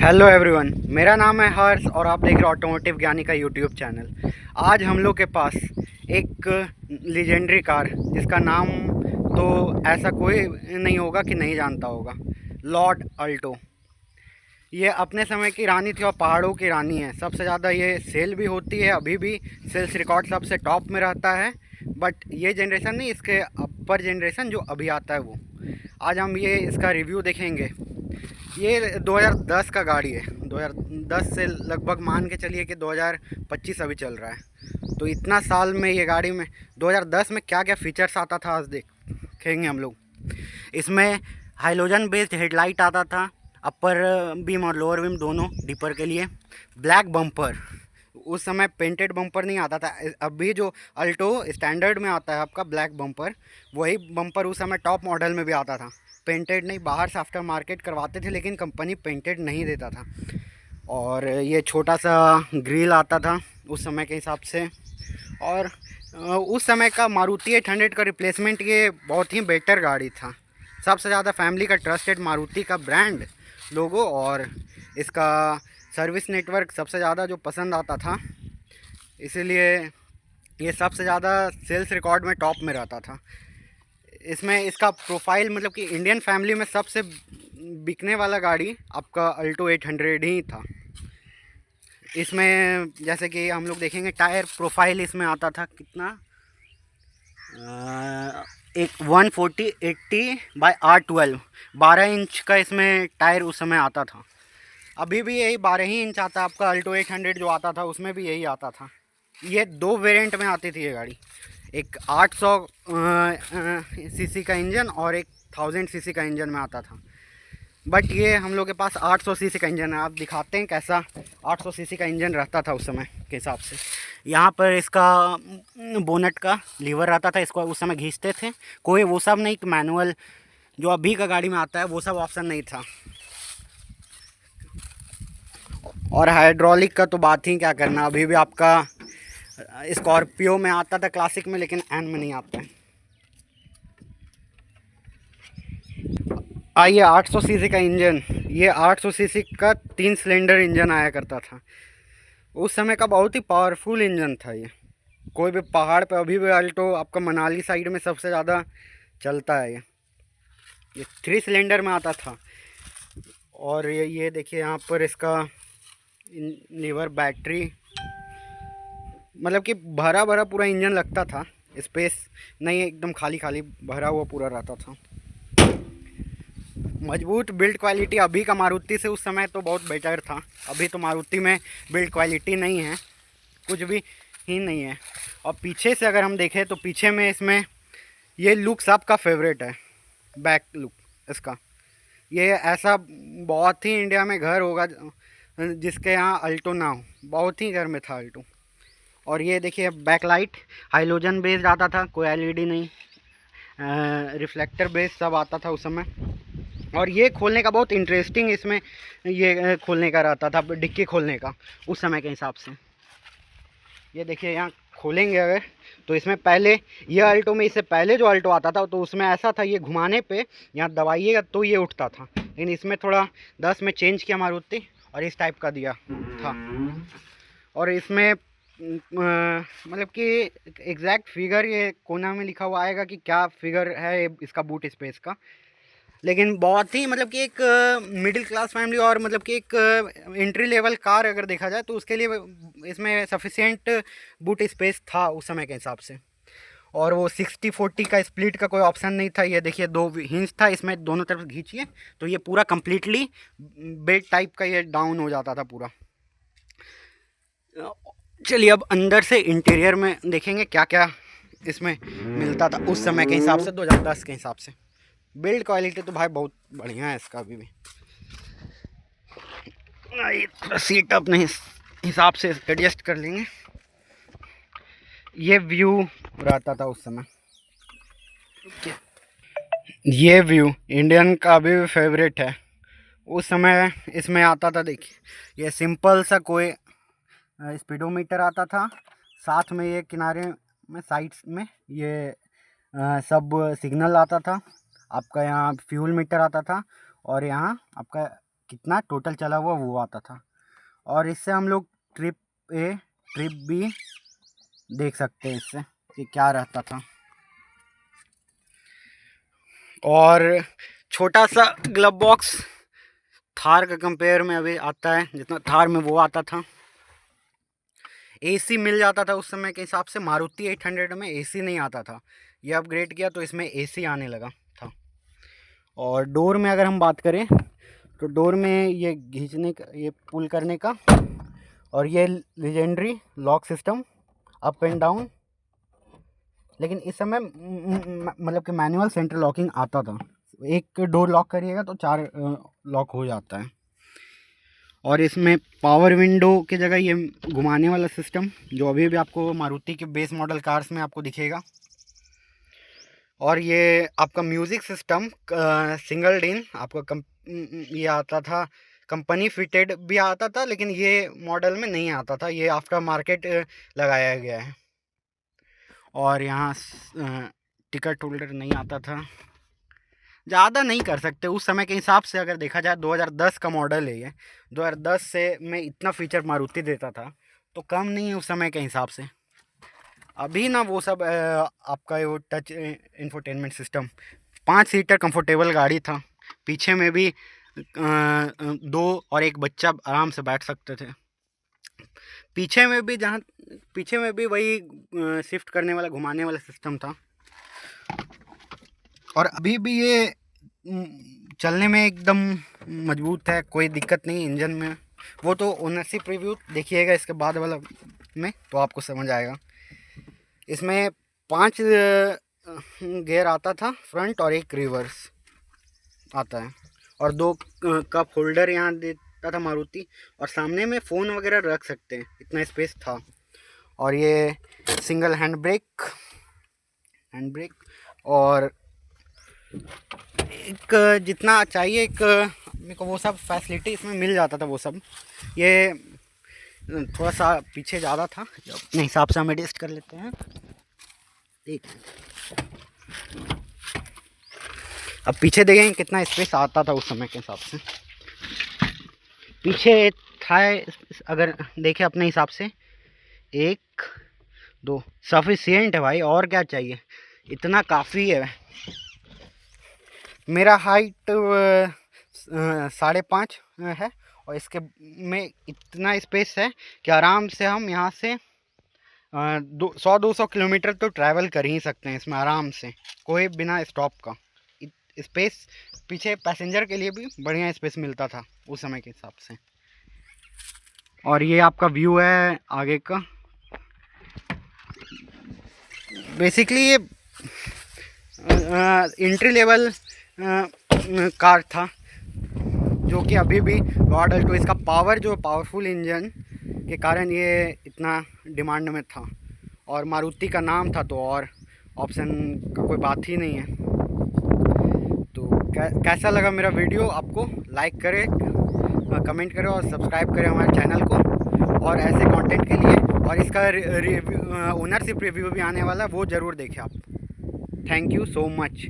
Hello everyone, मेरा नाम है हर्ष और आप देख रहे हो ऑटोमोटिव ज्ञानी का यूट्यूब चैनल। आज हम लोग के पास एक लीजेंडरी कार जिसका नाम तो ऐसा कोई नहीं होगा कि नहीं जानता होगा, लॉर्ड अल्टो। ये अपने समय की रानी थी और पहाड़ों की रानी है। सबसे ज़्यादा ये सेल भी होती है, अभी भी सेल्स रिकॉर्ड सबसे टॉप में रहता है। बट ये जनरेशन नहीं, इसके अपर जनरेशन जो अभी आता है वो। आज हम ये इसका रिव्यू देखेंगे। ये 2010 का गाड़ी है। 2010 से लगभग मान के चलिए कि 2025 अभी चल रहा है। तो इतना साल में ये गाड़ी में 2010 में क्या क्या फीचर्स आता था आज देखेंगे हम लोग। इसमें हाइलोजन बेस्ड हेडलाइट आता था, अपर बीम और लोअर बीम दोनों डिपर के लिए। ब्लैक बम्पर, उस समय पेंटेड बम्पर नहीं आता था। अभी जो अल्टो स्टैंडर्ड में आता है आपका ब्लैक बम्पर, वही बम्पर उस समय टॉप मॉडल में भी आता था। पेंटेड नहीं, बाहर से आफ्टर मार्केट करवाते थे लेकिन कंपनी पेंटेड नहीं देता था। और ये छोटा सा ग्रिल आता था उस समय के हिसाब से। और उस समय का मारुति 800 का रिप्लेसमेंट ये बहुत ही बेटर गाड़ी था। सबसे ज़्यादा फैमिली का ट्रस्टेड मारुति का ब्रांड लोगो और इसका सर्विस नेटवर्क सबसे ज़्यादा जो पसंद आता था, इसीलिए ये सबसे ज़्यादा सेल्स रिकॉर्ड में टॉप में रहता था। इसमें इसका प्रोफाइल मतलब कि इंडियन फैमिली में सबसे बिकने वाला गाड़ी आपका अल्टो 800 ही था। इसमें जैसे कि हम लोग देखेंगे टायर प्रोफाइल इसमें आता था कितना, एक 140/80/R12 12 इंच का इसमें टायर उस समय आता था। अभी भी यही 12 ही इंच आता है। आपका अल्टो 800 जो आता था उसमें भी यही आता था। ये दो वेरिएंट में आती थी ये गाड़ी, एक 800 सीसी का इंजन और एक 1000 सीसी का इंजन में आता था। बट ये हम लोग के पास 800 सीसी का इंजन है। आप दिखाते हैं कैसा 800 सीसी का इंजन रहता था उस समय के हिसाब से। यहाँ पर इसका बोनट का लीवर रहता था, इसको उस समय खींचते थे। कोई वो सब नहीं, मैनुअल जो अभी का गाड़ी में आता है वो सब ऑप्शन नहीं था। और हाइड्रोलिक का तो बात ही क्या करना, अभी भी आपका स्कॉर्पियो में आता था क्लासिक में, लेकिन एन में नहीं आता है। आइए 800 सीसी का इंजन, ये 800 सीसी का 3 सिलेंडर इंजन आया करता था। उस समय का बहुत ही पावरफुल इंजन था ये। कोई भी पहाड़ पे अभी भी अल्टो आपका मनाली साइड में सबसे ज़्यादा चलता है। ये 3 सिलेंडर में आता था। और ये देखिए यहाँ पर इसका लीवर, बैटरी, मतलब कि भरा भरा पूरा इंजन लगता था। स्पेस नहीं, एकदम खाली खाली भरा हुआ पूरा रहता था। मजबूत बिल्ड क्वालिटी अभी का मारुति से उस समय तो बहुत बेटर था। अभी तो मारुति में बिल्ड क्वालिटी नहीं है, कुछ भी ही नहीं है। और पीछे से अगर हम देखें तो पीछे में इसमें ये लुक सबका फेवरेट है, बैक लुक इसका। ये ऐसा बहुत ही इंडिया में घर होगा जिसके यहाँ अल्टो ना हो, बहुत ही घर में था अल्टो। और ये देखिए बैक लाइट हाइलोजन बेस्ड आता था, कोई एलईडी नहीं, रिफ्लेक्टर बेस्ड सब आता था उस समय। और ये खोलने का बहुत इंटरेस्टिंग इसमें ये खोलने का रहता था, डिक्की खोलने का उस समय के हिसाब से। ये देखिए यहाँ खोलेंगे अगर तो इसमें पहले ये अल्टो में, इससे पहले जो अल्टो आता था तो उसमें ऐसा था, ये घुमाने पे यहाँ दबाइएगा तो ये उठता था। लेकिन इसमें थोड़ा 10 में चेंज किया मारुति और इस टाइप का दिया था। और इसमें मतलब कि एग्जैक्ट फिगर ये कोना में लिखा हुआ आएगा कि क्या फिगर है इसका बूट स्पेस का। लेकिन बहुत ही मतलब कि एक मिडिल क्लास फैमिली और मतलब कि एक एंट्री लेवल कार अगर देखा जाए तो उसके लिए इसमें सफिशिएंट बूट स्पेस था उस समय के हिसाब से। और वो 60-40 का स्प्लिट का कोई ऑप्शन नहीं था। ये देखिए 2 हिंज था इसमें, दोनों तरफ खींचिए तो ये पूरा कंप्लीटली बेड टाइप का ये डाउन हो जाता था पूरा। चलिए अब अंदर से इंटीरियर में देखेंगे क्या क्या इसमें मिलता था उस समय के हिसाब से, 2010 के हिसाब से। बिल्ड क्वालिटी तो भाई बहुत बढ़िया है इसका। अभी भी सीट अपने हिसाब से एडजस्ट कर लेंगे। ये व्यू रहता था उस समय। ये व्यू इंडियन का अभी भी फेवरेट है। उस समय इसमें आता था, देखिए ये सिंपल सा कोई स्पीडोमीटर आता था, साथ में ये किनारे में साइड्स में ये सब सिग्नल आता था। आपका यहाँ फ्यूल मीटर आता था और यहाँ आपका कितना टोटल चला हुआ वो आता था। और इससे हम लोग ट्रिप ए ट्रिप बी देख सकते हैं इससे कि क्या रहता था। और छोटा सा ग्लव बॉक्स थार का कंपेयर में अभी आता है जितना थार में वो आता था। एसी मिल जाता था उस समय के हिसाब से। मारुति 800 में एसी नहीं आता था, ये अपग्रेड किया तो इसमें एसी आने लगा था। और डोर में अगर हम बात करें तो डोर में ये खींचने का, ये पुल करने का, और ये legendary lock system up and down. लेकिन इस समय मतलब कि मैनुअल सेंटर लॉकिंग आता था, एक डोर लॉक करिएगा तो 4 लॉक हो जाता है। और इसमें पावर विंडो की जगह ये घुमाने वाला सिस्टम जो अभी भी आपको मारुति के बेस मॉडल कार्स में आपको दिखेगा। और ये आपका म्यूज़िक सिस्टम सिंगल डिन आपका ये आता था, कंपनी फिटेड भी आता था, लेकिन ये मॉडल में नहीं आता था, ये आफ्टर मार्केट लगाया गया है। और यहाँ टिकट होल्डर नहीं आता था। ज़्यादा नहीं कर सकते उस समय के हिसाब से, अगर देखा जाए 2010 का मॉडल है ये। 2010 से में इतना फीचर मारुति देता था तो कम नहीं है उस समय के हिसाब से। अभी ना वो सब आपका वो touch infotainment system, 5 seater comfortable गाड़ी था, पीछे में भी 2 और एक बच्चा आराम से बैठ सकते थे। पीछे में भी वही शिफ्ट करने वाला घुमाने वाला सिस्टम था। और अभी भी ये चलने में एकदम मजबूत है, कोई दिक्कत नहीं इंजन में। वो तो ओनरशिप रिव्यू देखिएगा इसके बाद वाला में तो आपको समझ आएगा। इसमें 5 गियर आता था फ्रंट और 1 रिवर्स आता है। और 2 कप होल्डर यहाँ देता था मारुति, और सामने में फ़ोन वगैरह रख सकते हैं, इतना स्पेस था। और ये सिंगल हैंड ब्रेक और एक जितना चाहिए एक मेरे को वो सब फैसिलिटी इसमें मिल जाता था वो सब। ये थोड़ा सा पीछे ज़्यादा था, अपने हिसाब से हम एडजस्ट कर लेते हैं। ठीक, अब पीछे देखें कितना स्पेस आता था उस समय के हिसाब से। पीछे था अगर देखें अपने हिसाब से 1 2 सफिशिएंट है भाई, और क्या चाहिए, इतना काफ़ी है। मेरा हाइट 5.5 है और इसके में इतना स्पेस है कि आराम से हम यहाँ से 100-200 किलोमीटर तो ट्रैवल कर ही सकते हैं इसमें आराम से, कोई बिना स्टॉप का। स्पेस पीछे पैसेंजर के लिए भी बढ़िया स्पेस मिलता था उस समय के हिसाब से। और ये आपका व्यू है आगे का। बेसिकली ये एंट्री लेवल कार था, जो कि अभी भी गॉड अल्टो, इसका पावरफुल इंजन के कारण ये इतना डिमांड में था। और मारुति का नाम था तो और ऑप्शन का कोई बात ही नहीं है। तो कैसा लगा मेरा वीडियो, आपको लाइक करें, कमेंट करें और सब्सक्राइब करें हमारे चैनल को। और ऐसे कंटेंट के लिए, और इसका रिव्यू ओनरशिप रिव्यू भी आने वाला है, वो ज़रूर देखें आप। Thank you so much.